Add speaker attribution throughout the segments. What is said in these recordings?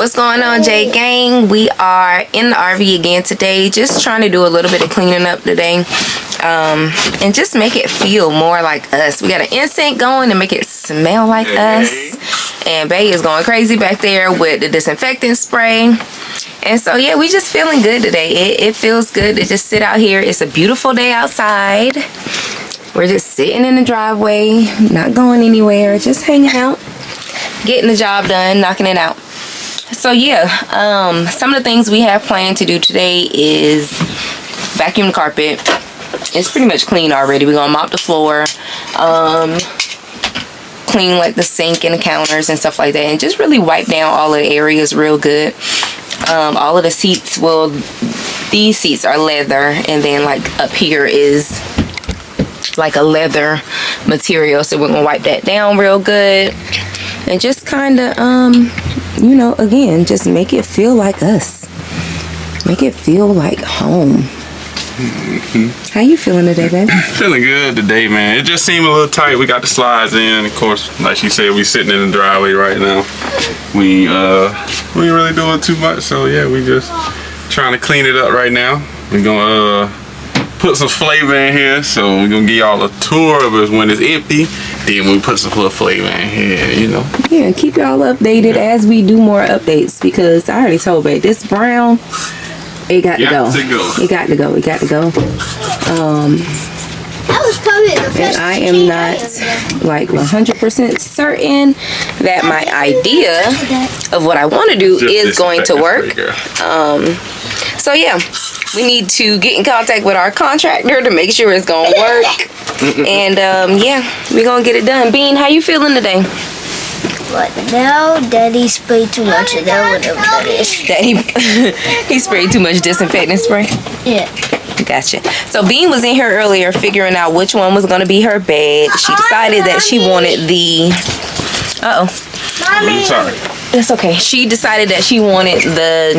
Speaker 1: What's going on, J Gang? We are in the RV again today, just trying to do a little bit of cleaning up today, and just make it feel more like us. We got an incense going to make it smell like us, and Bay is going crazy back there with the disinfectant spray. And so yeah, we just feeling good today. It feels good to just sit out here. It's a beautiful day outside. We're just sitting in the driveway, not going anywhere, just hanging out, getting the job done, knocking it out. So yeah, some of the things we have planned to do today is vacuum the carpet. It's pretty much clean already. We're gonna mop the floor, clean like the sink and the counters and stuff like that, and just really wipe down all of the areas real good. All of the seats, well, these seats are leather, and then like up here is like a leather material, so we're gonna wipe that down real good and just kind of you know, again, just make it feel like us, make it feel like home. How you feeling today, baby?
Speaker 2: Feeling good today, man. It just seemed a little tight. We got the slides in, of course. Like she said, we sitting in the driveway right now. We ain't really doing too much, so yeah, we just trying to clean it up right now. We're gonna put some flavor in here, so we're gonna give y'all a tour of it when it's empty. Then we put some little flavor in here, you know.
Speaker 1: Yeah, keep y'all updated as we do more updates, because I already told babe, this brown, it got to go. It got to go. It got to go. And I am not like 100% certain that my idea of what I want to do is going to work. So yeah, we need to get in contact with our contractor to make sure it's gonna work. And yeah, we're gonna get it done. Bean, how you feeling today?
Speaker 3: But now Daddy sprayed too much of that, whatever that is.
Speaker 1: Daddy, he sprayed too much disinfectant spray?
Speaker 3: Yeah.
Speaker 1: Gotcha. So Bean was in here earlier figuring out which one was going to be her bed. She decided that she wanted the...
Speaker 3: Mommy.
Speaker 2: Sorry.
Speaker 1: That's okay. She decided that she wanted the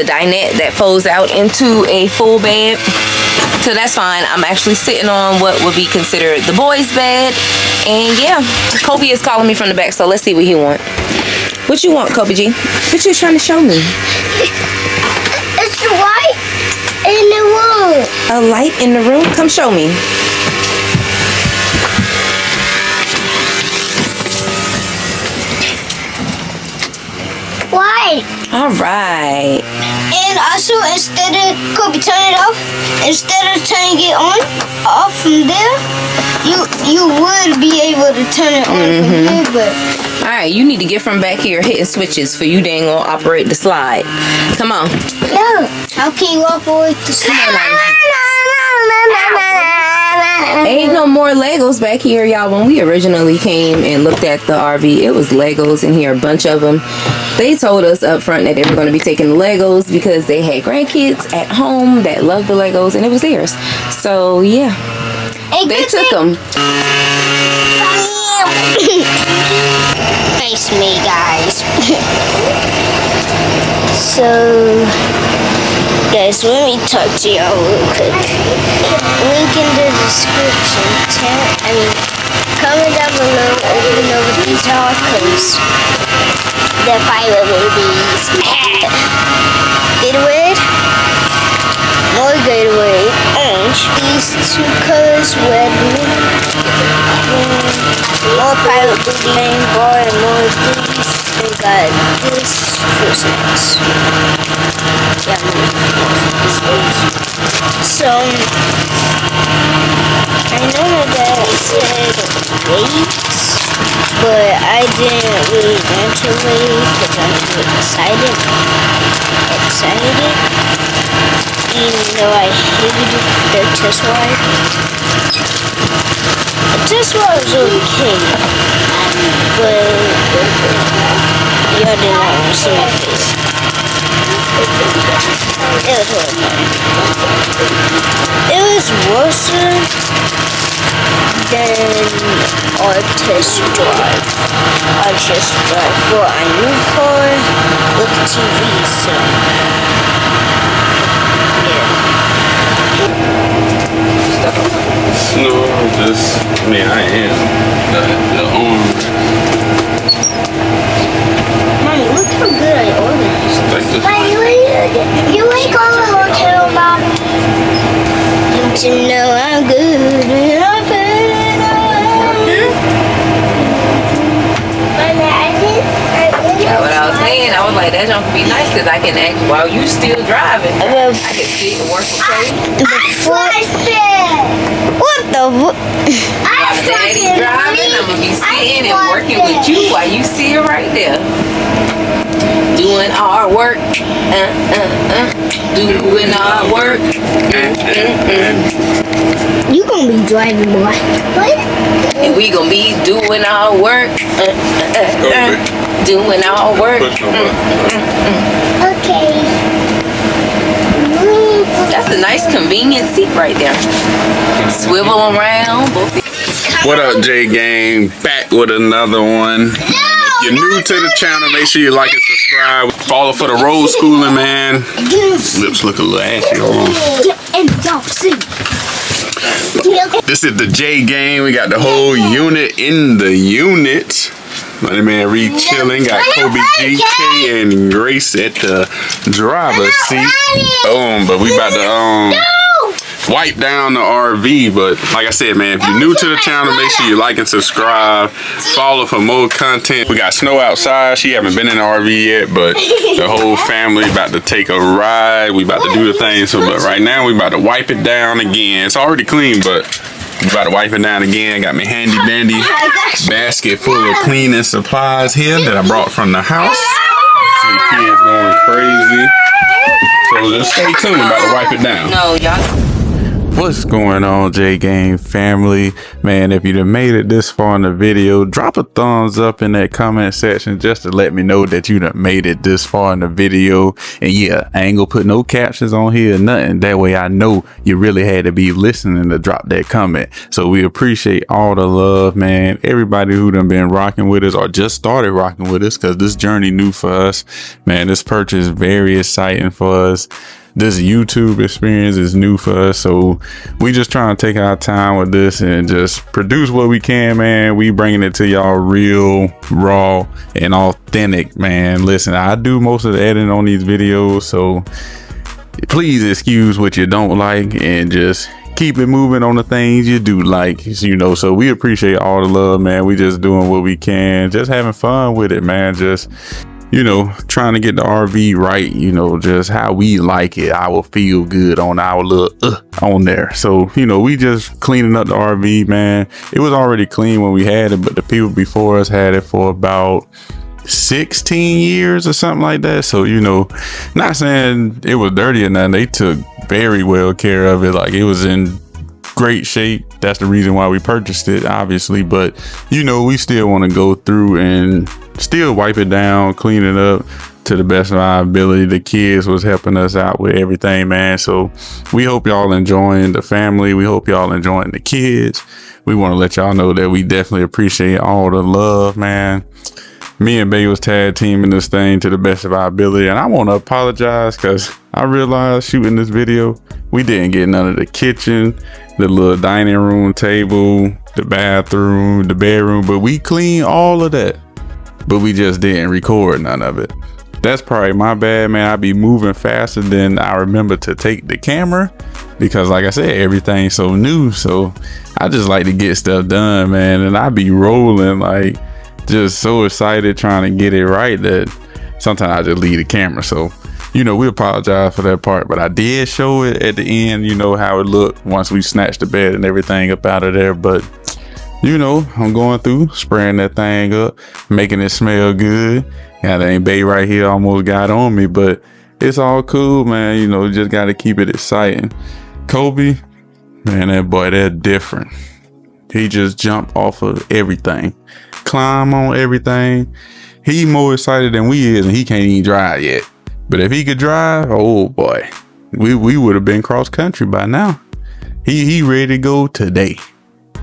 Speaker 1: dinette that folds out into a full bed. So that's fine. I'm actually sitting on what would be considered the boys' bed. And yeah, Kobe is calling me from the back, so let's see what he wants. What you want, Kobe G? What you trying to show me?
Speaker 3: It's the light in the room.
Speaker 1: A light in the room? Come show me.
Speaker 3: Light.
Speaker 1: All right.
Speaker 3: And also, instead of Kobe turn it off, instead of turning it off from there, you would be able to turn it on from here, but.
Speaker 1: All right, you need to get from back here hitting switches for you dang gonna operate the slide. Come on.
Speaker 3: Yeah. How can you operate the slide?
Speaker 1: Ain't no more Legos back here, y'all. When we originally came and looked at the RV, it was Legos in here, a bunch of them. They told us up front that they were going to be taking the Legos because they had grandkids at home that loved the Legos, and it was theirs. So yeah, they took them.
Speaker 3: Face me, guys. So, guys, let me talk to y'all real quick. Link in the description. Comment down below if you know what these are, because they're pirate babies. Gatorade, more Gatorade, orange. These two colors, red, blue. More pirate booty, bar, and more goodies. We got this fruit snacks. So, I know my dad said wait, but I didn't really want to wait because I'm too excited. Even though I hated the test ride. The test ride was okay, but y'all did not want to see my face. It was horrifying. It was worse than our test drive. Our test drive for a new car with TV, so yeah.
Speaker 2: No, just, I mean, I am the owner.
Speaker 3: Mommy, look how good I
Speaker 1: saying, I was like, that junk would be nice because I can act while you still driving. I can sit and work straight.
Speaker 3: What the?
Speaker 1: While Daddy driving, I'm gonna be sitting and working with you while you sit right there. Doing hard work. Doing hard work.
Speaker 3: You gonna be driving, boy. What?
Speaker 1: And we gonna be doing our work. Doing our work.
Speaker 3: Okay.
Speaker 1: That's a nice convenient seat right there. Swivel around.
Speaker 2: What up, J Gang? Back with another one. If you're new to the channel, make sure you like and subscribe. Follow for the road schooling, man. Lips look a little ashy. Hold on. This is the J Gang. We got the whole unit in the unit. My man Reed chilling. Got Kobe, GK, and Grace at the driver's seat. Boom. But we about to wipe down the RV. But like I said, man, if you're new to the channel, make sure you like and subscribe. Follow for more content. We got Snow outside. She haven't been in the RV yet, but the whole family about to take a ride. We about to do the thing. So, but right now we about to wipe it down again. It's already clean, but we about to wipe it down again. Got me handy dandy basket full of cleaning supplies here that I brought from the house. See the kids going crazy. So just stay tuned. About to wipe it down.
Speaker 1: No, y'all.
Speaker 2: What's going on, J Gang family? Man, if you done made it this far in the video, drop a thumbs up in that comment section just to let me know that you done made it this far in the video. And yeah, I ain't gonna put no captions on here or nothing. That way I know you really had to be listening to drop that comment. So we appreciate all the love, man. Everybody who done been rocking with us or just started rocking with us, because this journey new for us. Man, this purchase very exciting for us. This YouTube experience is new for us, so we just trying to take our time with this and just produce what we can, man. We bringing it to y'all real, raw, and authentic, man. Listen, I do most of the editing on these videos, so please excuse what you don't like and just keep it moving on the things you do like, you know. So we appreciate all the love, man. We just doing what we can, just having fun with it, man. Just, you know, trying to get the RV right, you know, just how we like it. I will feel good on our little on there. So, you know, we just cleaning up the RV, man. It was already clean when we had it, but the people before us had it for about 16 years or something like that. So, you know, not saying it was dirty or nothing. They took very well care of it. Like, it was in great shape. That's the reason why we purchased it, obviously. But, you know, we still want to go through and still wipe it down, clean it up to the best of our ability. The kids was helping us out with everything, man. So we hope y'all enjoying the family. We hope y'all enjoying the kids. We want to let y'all know that we definitely appreciate all the love, man. Me and Bay was tag teaming this thing to the best of our ability, and I want to apologize because I realized shooting this video, we didn't get none of the kitchen, the little dining room table, the bathroom, the bedroom, but we cleaned all of that. But we just didn't record none of it. That's probably my bad, man. I be moving faster than I remember to take the camera because, like I said, everything's so new. So I just like to get stuff done, man. And I be rolling, like, just so excited trying to get it right that sometimes I just leave the camera. So, you know, we apologize for that part, but I did show it at the end, you know, how it looked once we snatched the bed and everything up out of there. But you know, I'm going through, spraying that thing up, making it smell good. Yeah, that ain't Bay right here almost got on me, but it's all cool, man. You know, just got to keep it exciting. Kobe, man, that boy, that's different. He just jumped off of everything, climb on everything. He more excited than we is, and he can't even drive yet. But if he could drive, oh boy, we would have been cross country by now. He ready to go today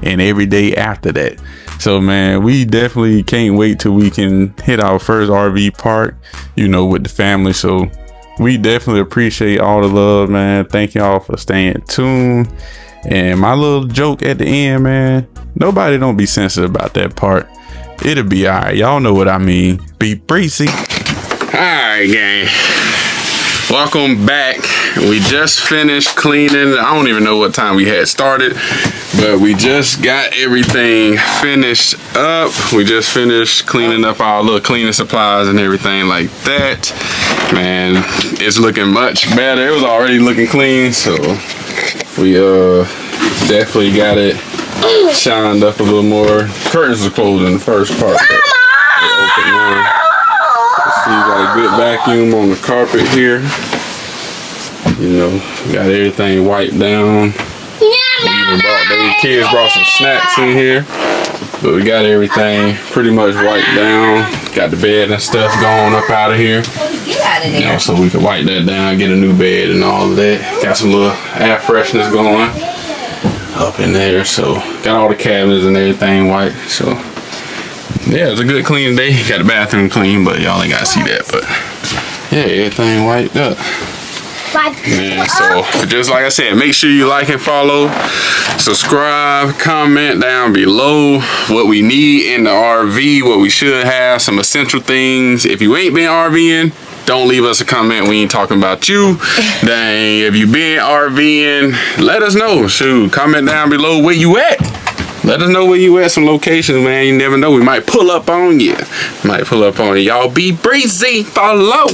Speaker 2: and every day after that. So, man, we definitely can't wait till we can hit our first RV park, you know, with the family. So we definitely appreciate all the love, man. Thank y'all for staying tuned. And my little joke at the end, man, nobody don't be sensitive about that part. It'll be all right. Y'all know what I mean. Be breezy. All right, gang. Welcome back. We just finished cleaning. I don't even know what time we had started, but we just got everything finished up. We just finished cleaning up our little cleaning supplies and everything like that. Man, it's looking much better. It was already looking clean, so we definitely got it shined up a little more. Curtains are closed in the first part. So you got a good vacuum on the carpet here. You know, got everything wiped down. The kids brought some snacks in here, but we got everything pretty much wiped down. Got the bed and stuff going up out of here. You know, so we could wipe that down, get a new bed and all of that. Got some little air freshness going up in there. So got all the cabinets and everything wiped. So yeah, it was a good clean day. Got the bathroom clean, but y'all ain't gotta see that. But yeah, everything wiped up. Man, so just like I said, make sure you like and follow, subscribe, comment down below what we need in the RV, what we should have, some essential things. If you ain't been RVing, don't leave us a comment. We ain't talking about you. Dang, if you been RVing, let us know. Shoot, comment down below where you at. Let us know where you at, some locations, man. You never know. We might pull up on you. Y'all be breezy. Follow.